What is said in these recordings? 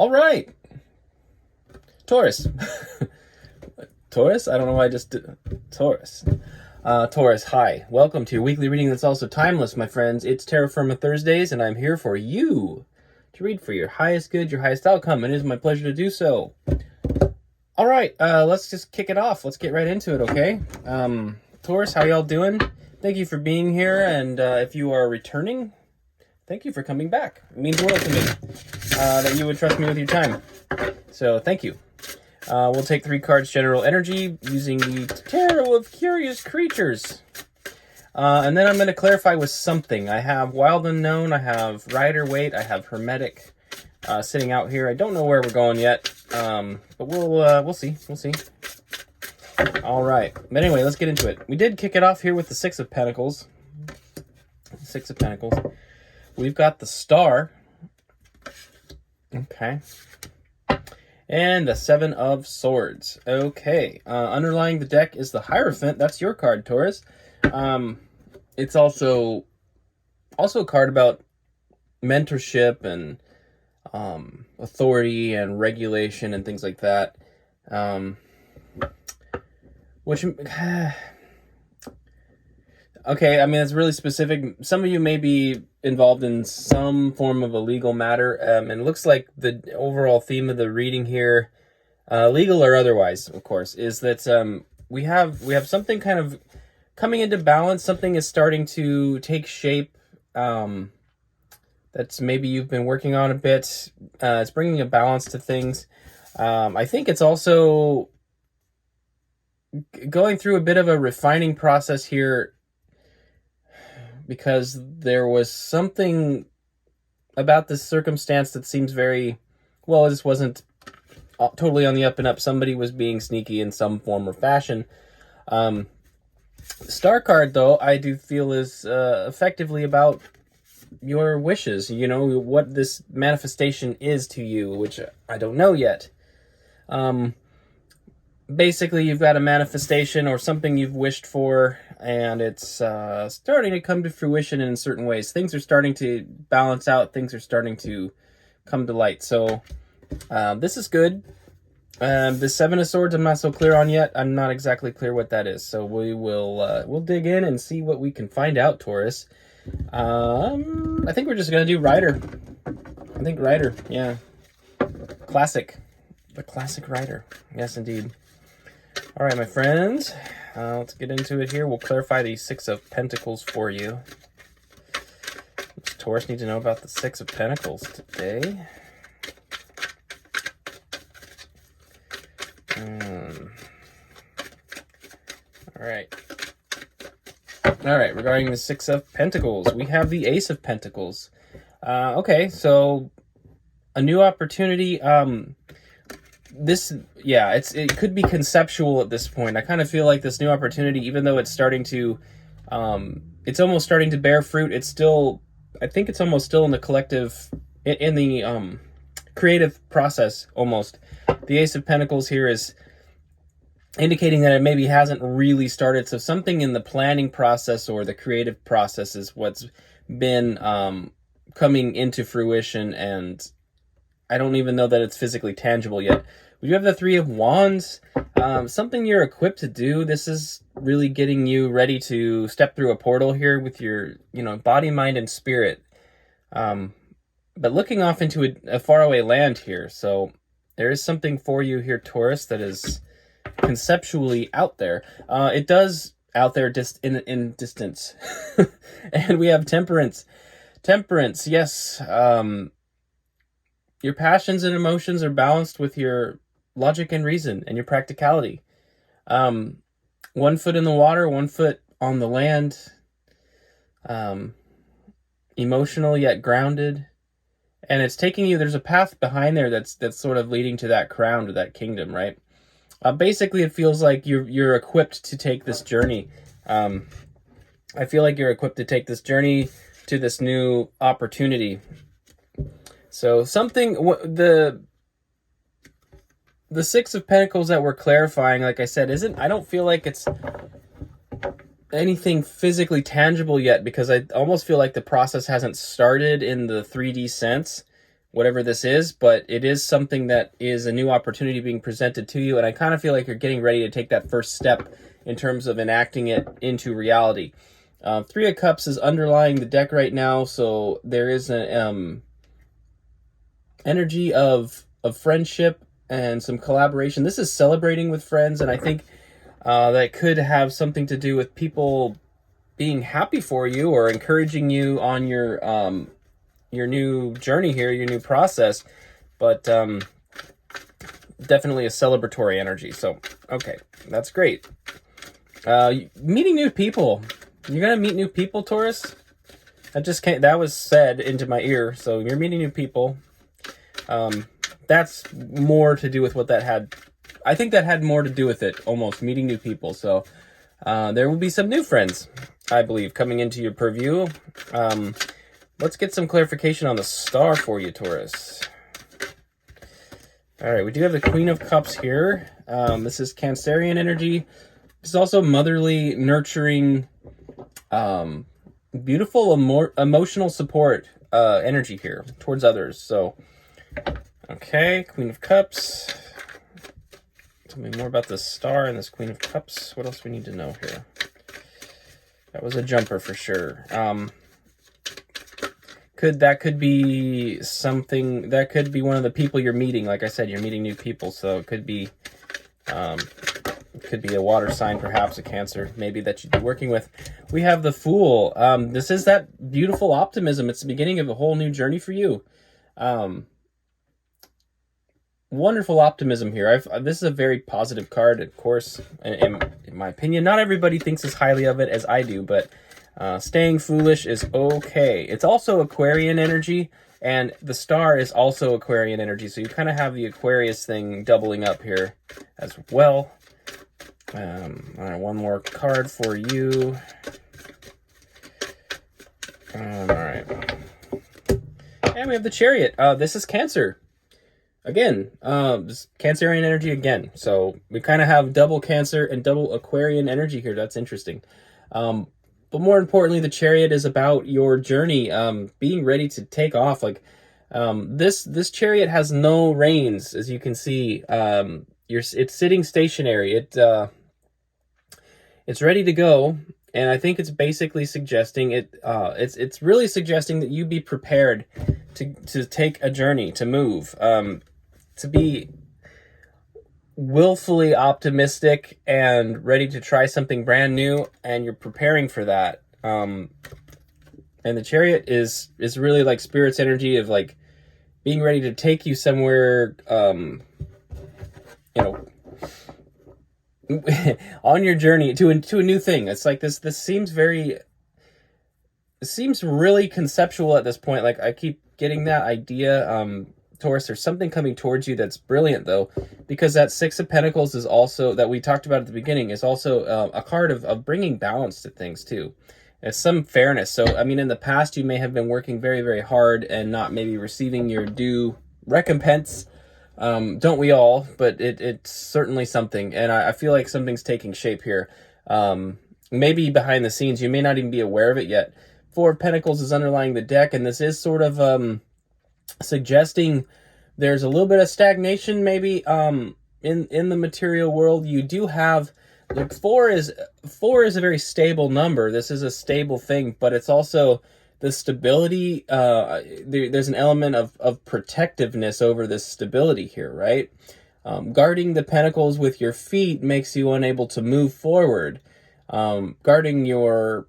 All right, Taurus. Taurus? I don't know why I just did. Taurus. Taurus, hi. Welcome to your weekly reading that's also timeless, my friends. It's Terra Firma Thursdays, and I'm here for you to read for your highest good, your highest outcome. It is my pleasure to do so. All right, let's just kick it off. Let's get right into it, okay? Taurus, how y'all doing? Thank you for being here, and if you are returning, thank you for coming back. It means the world to me that you would trust me with your time. So thank you. We'll take 3 cards general energy using the Tarot of Curious Creatures. And then I'm going to clarify with something. I have Wild Unknown, I have Rider Waite, I have Hermetic sitting out here. I don't know where we're going yet, but we'll see. We'll see. All right. But anyway, let's get into it. We did kick it off here with the 6 of Pentacles. 6 of Pentacles. We've got the Star. Okay. And the 7 of Swords. Okay. Underlying the deck is the Hierophant. That's your card, Taurus. It's also a card about mentorship and authority and regulation and things like that. Which... Okay, I mean, it's really specific. Some of you may be involved in some form of a legal matter, and it looks like the overall theme of the reading here, legal or otherwise, of course, is that we have something kind of coming into balance. Something is starting to take shape. That's maybe you've been working on a bit. It's bringing a balance to things. I think it's also going through a bit of a refining process here, because there was something about this circumstance that seems very, well, this wasn't totally on the up and up. Somebody was being sneaky in some form or fashion. Star card, though, I do feel is effectively about your wishes, you know, what this manifestation is to you, which I don't know yet. Basically, you've got a manifestation or something you've wished for, and it's starting to come to fruition in certain ways. Things are starting to balance out. Things are starting to come to light. So this is good. The 7 of Swords I'm not so clear on yet. I'm not exactly clear what that is. So we'll dig in and see what we can find out, Taurus. I think we're just going to do Rider. I think Rider, yeah. Classic. The classic Rider. Yes, indeed. All right, my friends, let's get into it here. We'll clarify the 6 of Pentacles for you. What does Taurus need to know about the 6 of Pentacles today? All right, regarding the 6 of Pentacles, we have the Ace of Pentacles. Okay, so a new opportunity. It could be conceptual at this point. I kind of feel like this new opportunity, even though it's starting to, it's almost starting to bear fruit. It's still, I think it's almost still in the collective, in the creative process almost. The Ace of Pentacles here is indicating that it maybe hasn't really started. So something in the planning process or the creative process is what's been coming into fruition, and I don't even know that it's physically tangible yet. We do have the 3 of Wands. Something you're equipped to do. This is really getting you ready to step through a portal here with your, body, mind, and spirit. But looking off into a faraway land here. So there is something for you here, Taurus, that is conceptually out there. It does out there in distance. And we have Temperance. Temperance, yes. Your passions and emotions are balanced with your logic and reason and your practicality. 1 foot in the water, 1 foot on the land. Emotional yet grounded. And it's taking you, there's a path behind there that's sort of leading to that crown, to that kingdom, right? Basically, it feels like you're equipped to take this journey. I feel like you're equipped to take this journey to this new opportunity. So something, the 6 of Pentacles that we're clarifying, like I said, I don't feel like it's anything physically tangible yet, because I almost feel like the process hasn't started in the 3D sense. whatever this is, but it is something that is a new opportunity being presented to you, and I kind of feel like you're getting ready to take that first step in terms of enacting it into reality. Three of Cups is underlying the deck right now, so there is an energy of friendship and some collaboration. This is celebrating with friends, and I think that could have something to do with people being happy for you or encouraging you on your new journey here, your new process, but definitely a celebratory energy. So, okay, that's great. Meeting new people. You're gonna meet new people, Taurus. That was said into my ear. So you're meeting new people. That's more to do with what that had. I think that had more to do with it, almost meeting new people. So there will be some new friends, I believe, coming into your purview. Let's get some clarification on the star for you, Taurus. All right, we do have the Queen of Cups here. This is Cancerian energy. This is also motherly, nurturing, beautiful, emotional support energy here towards others. So, okay, Queen of Cups. Tell me more about this star and this Queen of Cups. What else do we need to know here? That was a jumper for sure. That could be something, that could be one of the people you're meeting. Like I said, you're meeting new people, so it could be a water sign, perhaps a Cancer, maybe, that you'd be working with. We have the Fool. This is that beautiful optimism. It's the beginning of a whole new journey for you. Wonderful optimism here. This is a very positive card, of course, in my opinion. Not everybody thinks as highly of it as I do, but staying foolish is okay. It's also Aquarian energy, and the star is also Aquarian energy, so you kind of have the Aquarius thing doubling up here as well. All right, one more card for you. All right. And we have the Chariot. This is Cancer. Again, Cancerian energy again. So we kind of have double Cancer and double Aquarian energy here. That's interesting. But more importantly, the Chariot is about your journey, being ready to take off. Like this Chariot has no reins, as you can see. It's sitting stationary. It's ready to go, and I think it's basically suggesting it's really suggesting that you be prepared to take a journey, to move, to be willfully optimistic and ready to try something brand new, and you're preparing for that. And the Chariot is really like Spirit's energy of like being ready to take you somewhere, on your journey to a new thing. It's like this seems really conceptual at this point. Like I keep getting that idea. Taurus, there's something coming towards you that's brilliant, though, because that Six of Pentacles is also, that we talked about at the beginning, is also a card of bringing balance to things, too. It's some fairness. So, I mean, in the past, you may have been working very, very hard and not maybe receiving your due recompense. Don't we all? But it's certainly something, and I feel like something's taking shape here. Maybe behind the scenes, you may not even be aware of it yet. Four of Pentacles is underlying the deck, and this is sort of suggesting there's a little bit of stagnation maybe in the material world. You do have, like, four is a very stable number. This is a stable thing, but it's also the stability. There's an element of protectiveness over this stability here, right? Guarding the Pentacles with your feet makes you unable to move forward. Guarding your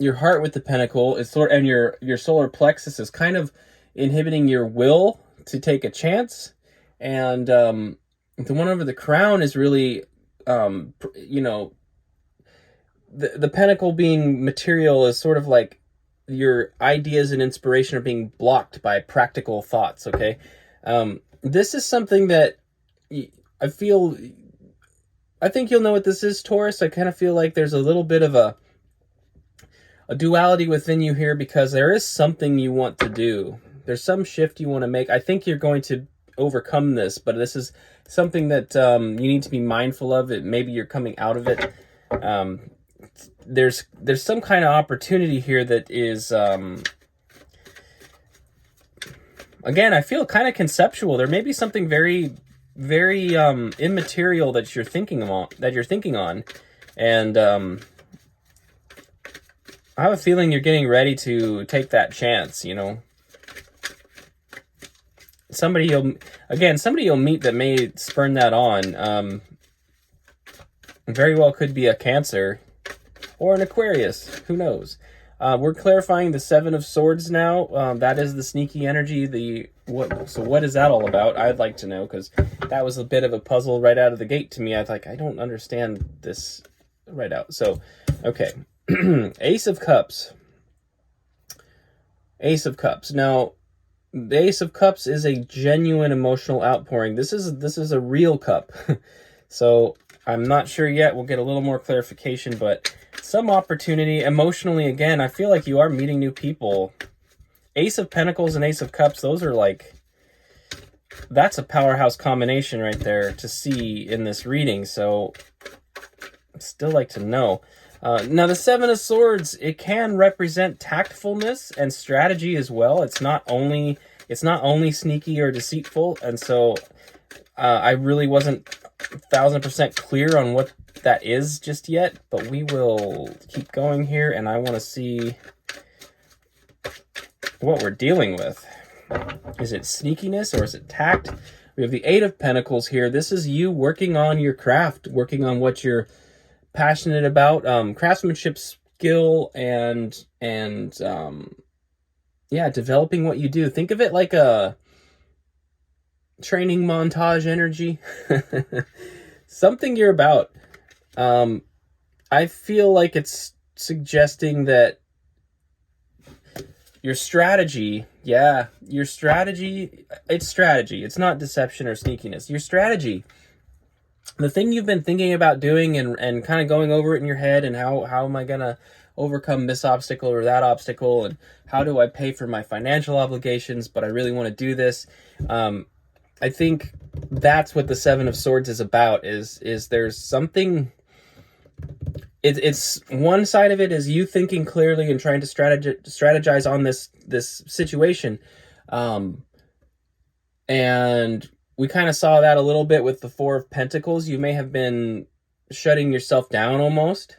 heart with the Pentacle is and your solar plexus is kind of inhibiting your will to take a chance. And the one over the Crown is really, the Pentacle being material is sort of like your ideas and inspiration are being blocked by practical thoughts, okay? This is something that I think you'll know what this is, Taurus. I kind of feel like there's a little bit of a duality within you here, because there is something you want to do. There's some shift you want to make. I think you're going to overcome this, but this is something that you need to be mindful of. Maybe you're coming out of it. There's some kind of opportunity here that is again, I feel kind of conceptual. There may be something very, very immaterial that you're thinking on, and I have a feeling you're getting ready to take that chance. You know, somebody you'll meet that may spurn that on. Very well could be a Cancer or an Aquarius. Who knows? We're clarifying the Seven of Swords now. That is the sneaky energy. So what is that all about? I'd like to know, because that was a bit of a puzzle right out of the gate to me. I was like, I don't understand this right out. So, okay. Ace of Cups. Ace of Cups. Now, the Ace of Cups is a genuine emotional outpouring. This is a real cup. So I'm not sure yet. We'll get a little more clarification, but some opportunity emotionally. Again, I feel like you are meeting new people. Ace of Pentacles and Ace of Cups, those are like, that's a powerhouse combination right there to see in this reading. So I'd still like to know. Now the Seven of Swords, it can represent tactfulness and strategy as well. It's not only sneaky or deceitful. And so I really wasn't 1000% clear on what that is just yet, but we will keep going here, and I want to see what we're dealing with. Is it sneakiness or is it tact? We have the Eight of Pentacles here. This is you working on your craft, working on what you're passionate about, craftsmanship skill, and yeah, developing what you do. Think of it like a training montage energy. Something you're about. I feel like it's suggesting that your strategy, it's strategy. It's not deception or sneakiness. Your strategy, the thing you've been thinking about doing and kind of going over it in your head, and how am I going to overcome this obstacle or that obstacle, and how do I pay for my financial obligations, but I really want to do this. I think that's what the Seven of Swords is about, is there's something. It's one side of it is you thinking clearly and trying to strategize on this situation. And we kind of saw that a little bit with the Four of Pentacles. You may have been shutting yourself down almost.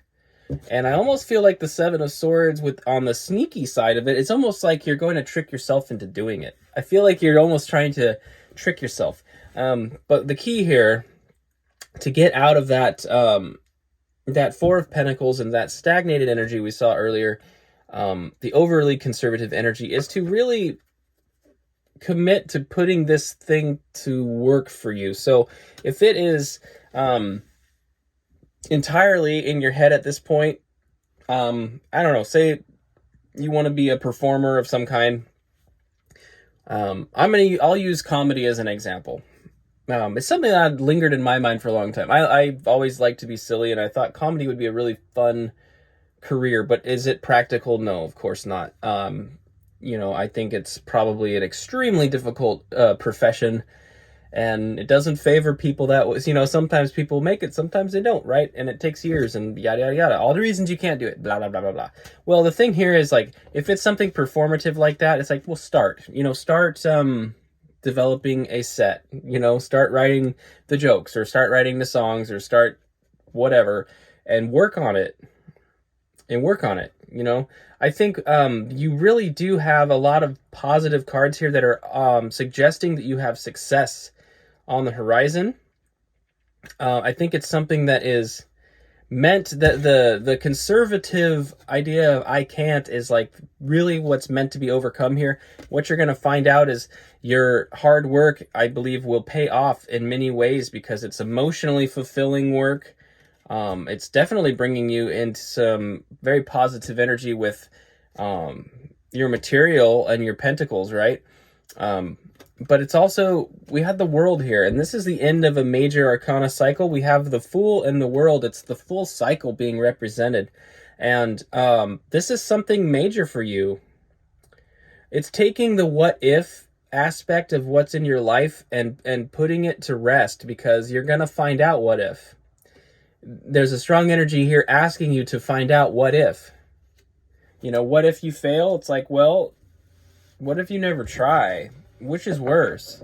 And I almost feel like the Seven of Swords, on the sneaky side of it, it's almost like you're going to trick yourself into doing it. I feel like you're almost trying to trick yourself. But the key here, to get out of that that Four of Pentacles and that stagnated energy we saw earlier, the overly conservative energy, is to really commit to putting this thing to work for you. So if it is entirely in your head at this point, I don't know, say you want to be a performer of some kind. I'll use comedy as an example. It's something that had lingered in my mind for a long time. I've always liked to be silly, and I thought comedy would be a really fun career, but is it practical? No, of course not. I think it's probably an extremely difficult profession, and it doesn't favor people that was, sometimes people make it, sometimes they don't, right? And it takes years and yada, yada, yada. All the reasons you can't do it, blah, blah, blah, blah, blah. Well, the thing here is, like, if it's something performative like that, it's like, well, start developing a set, start writing the jokes, or start writing the songs, or start whatever, and work on it. I think you really do have a lot of positive cards here that are suggesting that you have success on the horizon. I think it's something that is meant, that the conservative idea of I can't is like really what's meant to be overcome here. What you're going to find out is your hard work, I believe, will pay off in many ways, because it's emotionally fulfilling work. It's definitely bringing you into some very positive energy with your material and your pentacles, right? But it's also, we had the World here, and this is the end of a major arcana cycle. We have the Fool and the World. It's the full cycle being represented. And this is something major for you. It's taking the what if aspect of what's in your life and putting it to rest, because you're going to find out what if. There's a strong energy here asking you to find out what if. What if you fail? It's like, well, what if you never try? Which is worse,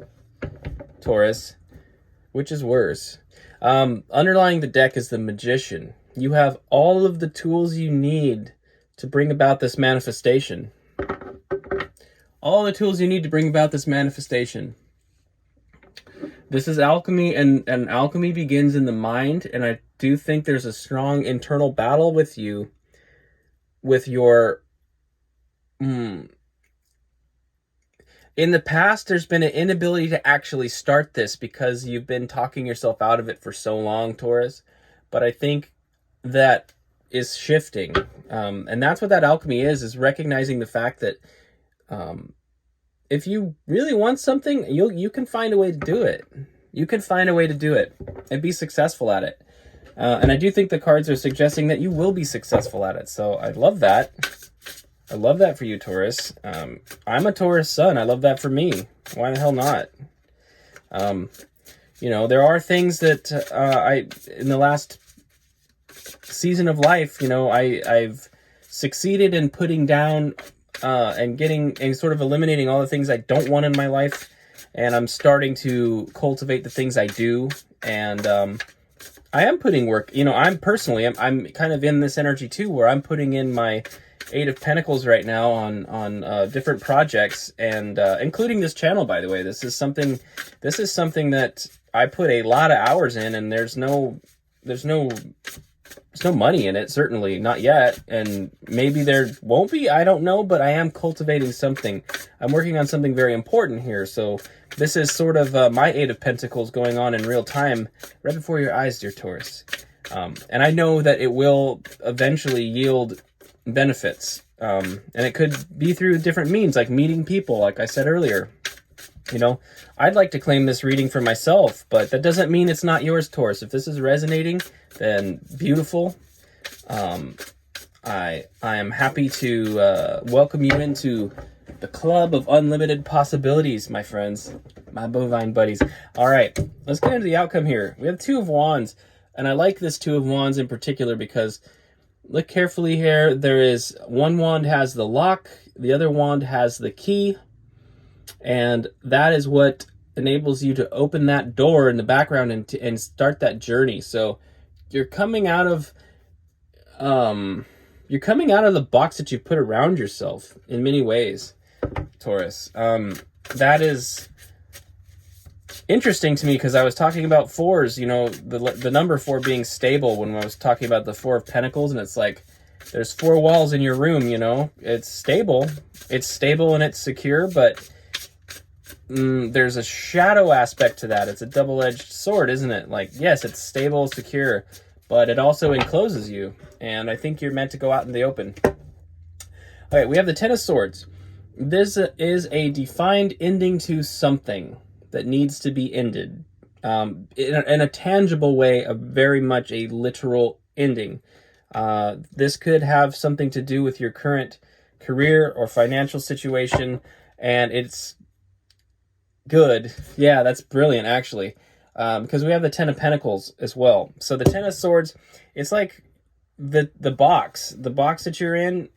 Taurus? Which is worse? Underlying the deck is the Magician. You have all of the tools you need to bring about this manifestation. All the tools you need to bring about this manifestation. This is alchemy, and alchemy begins in the mind, and I do think there's a strong internal battle with you, with your... In the past, there's been an inability to actually start this because you've been talking yourself out of it for so long, Taurus. But I think that is shifting. And that's what that alchemy is recognizing the fact that if you really want something, you can find a way to do it. You can find a way to do it and be successful at it. And I do think the cards are suggesting that you will be successful at it. So I love that. I love that for you, Taurus. I'm a Taurus sun. I love that for me. Why the hell not? You know, there are things that in the last season of life, you know, I've succeeded in putting down and getting and sort of eliminating all the things I don't want in my life. And I'm starting to cultivate the things I do. And I am putting work, you know, I'm kind of in this energy too, where I'm putting in my 8 of Pentacles right now on different projects, and including this channel, by the way. This is something that I put a lot of hours in, and there's no money in it, certainly not yet, and maybe there won't be, I don't know, but I am cultivating something. I'm working on something very important here, so this is sort of my 8 of Pentacles going on in real time, right before your eyes, dear Taurus. And I know that it will eventually yield benefits, and it could be through different means, like meeting people, like I said earlier. You know, I'd like to claim this reading for myself, but that doesn't mean it's not yours, Taurus. If this is resonating, then beautiful. I am happy to welcome you into the club of unlimited possibilities, my friends, my bovine buddies. All right, let's get into the outcome here. We have 2 of Wands, and I like this 2 of Wands in particular because look carefully here. There is one wand has the lock, the other wand has the key, and that is what enables you to open that door in the background and start that journey. So you're coming out of the box that you put around yourself in many ways, Taurus. That is interesting to me because I was talking about 4s, you know, the number 4 being stable when I was talking about the 4 of Pentacles, and it's like there's 4 walls in your room, you know. It's stable and it's secure, but there's a shadow aspect to that. It's a double-edged sword, isn't it? Like, yes, it's stable, secure, but it also encloses you, and I think you're meant to go out in the open. Okay, we have the 10 of Swords. This is a defined ending to something that needs to be ended in a tangible way, a very much a literal ending. This could have something to do with your current career or financial situation, and it's good. Yeah, that's brilliant, actually, because we have the 10 of Pentacles as well. So the 10 of Swords, it's like the box that you're in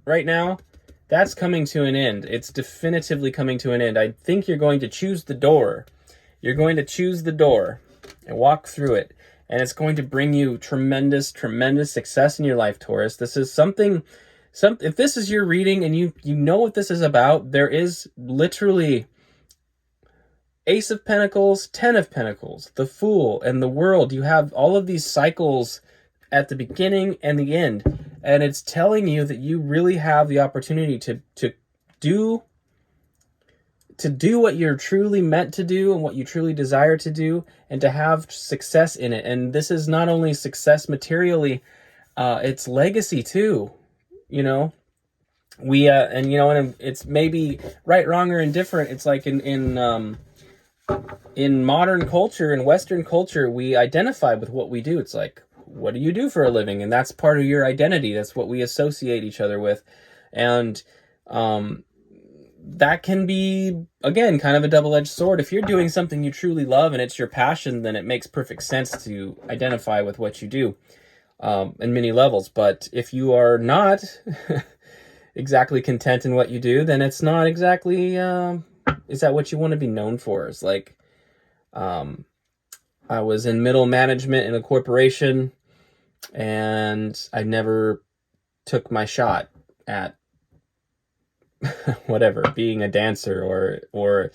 right now, that's coming to an end. It's definitively coming to an end. I think you're going to choose the door. You're going to choose the door and walk through it. And it's going to bring you tremendous, tremendous success in your life, Taurus. This is something, if this is your reading and you know what this is about, there is literally Ace of Pentacles, 10 of Pentacles, the Fool, and the World. You have all of these cycles at the beginning and the end. And it's telling you that you really have the opportunity to do what you're truly meant to do and what you truly desire to do, and to have success in it. And this is not only success materially, it's legacy too, you know. And you know, and it's maybe right, wrong, or indifferent. It's like in modern culture, in Western culture, we identify with what we do. It's like, what do you do for a living? And that's part of your identity. That's what we associate each other with. And that can be, again, kind of a double-edged sword. If you're doing something you truly love and it's your passion, then it makes perfect sense to identify with what you do in many levels. But if you are not exactly content in what you do, then it's not exactly Is that what you want to be known for? It's like, I was in middle management in a corporation, and I never took my shot at whatever, being a dancer or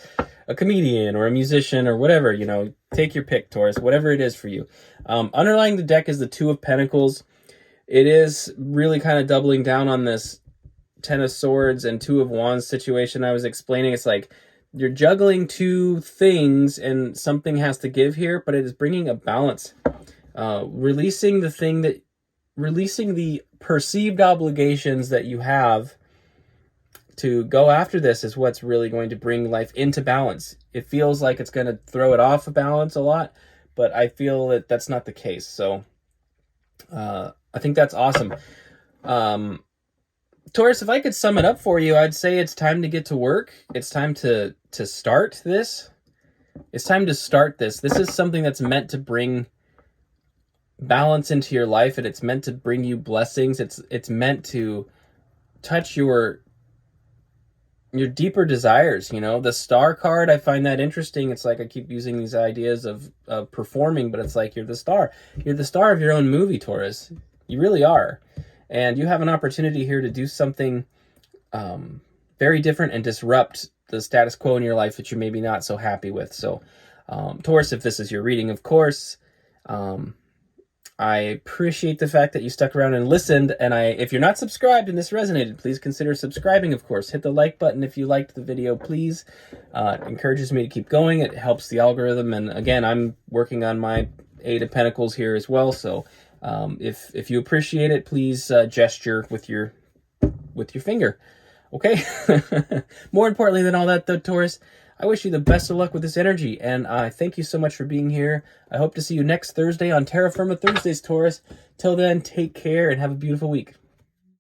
a comedian or a musician or whatever, you know. Take your pick, Taurus, whatever it is for you. Underlying the deck is the Two of Pentacles. It is really kind of doubling down on this Ten of Swords and Two of Wands situation I was explaining. It's like you're juggling two things and something has to give here, but it is bringing a balance. Releasing the perceived obligations that you have to go after this is what's really going to bring life into balance. It feels like it's going to throw it off of balance a lot, but I feel that that's not the case. So I think that's awesome. Taurus, if I could sum it up for you, I'd say it's time to get to work. It's time to start this. It's time to start this. This is something that's meant to bring balance into your life, and it's meant to bring you blessings. It's meant to touch your deeper desires, you know. The Star card, I find that interesting. It's like I keep using these ideas of performing, but it's like you're the star. You're the star of your own movie, Taurus. You really are. And you have an opportunity here to do something very different and disrupt the status quo in your life that you're maybe not so happy with. So, Taurus, if this is your reading, of course, I appreciate the fact that you stuck around and listened. And if you're not subscribed and this resonated, please consider subscribing, of course. Hit the like button if you liked the video, please. It encourages me to keep going. It helps the algorithm. And again, I'm working on my Eight of Pentacles here as well. So if you appreciate it, please gesture with your finger. Okay? More importantly than all that, though, Taurus, I wish you the best of luck with this energy, and I thank you so much for being here. I hope to see you next Thursday on Terra Firma Thursdays, Taurus. Till then, take care and have a beautiful week.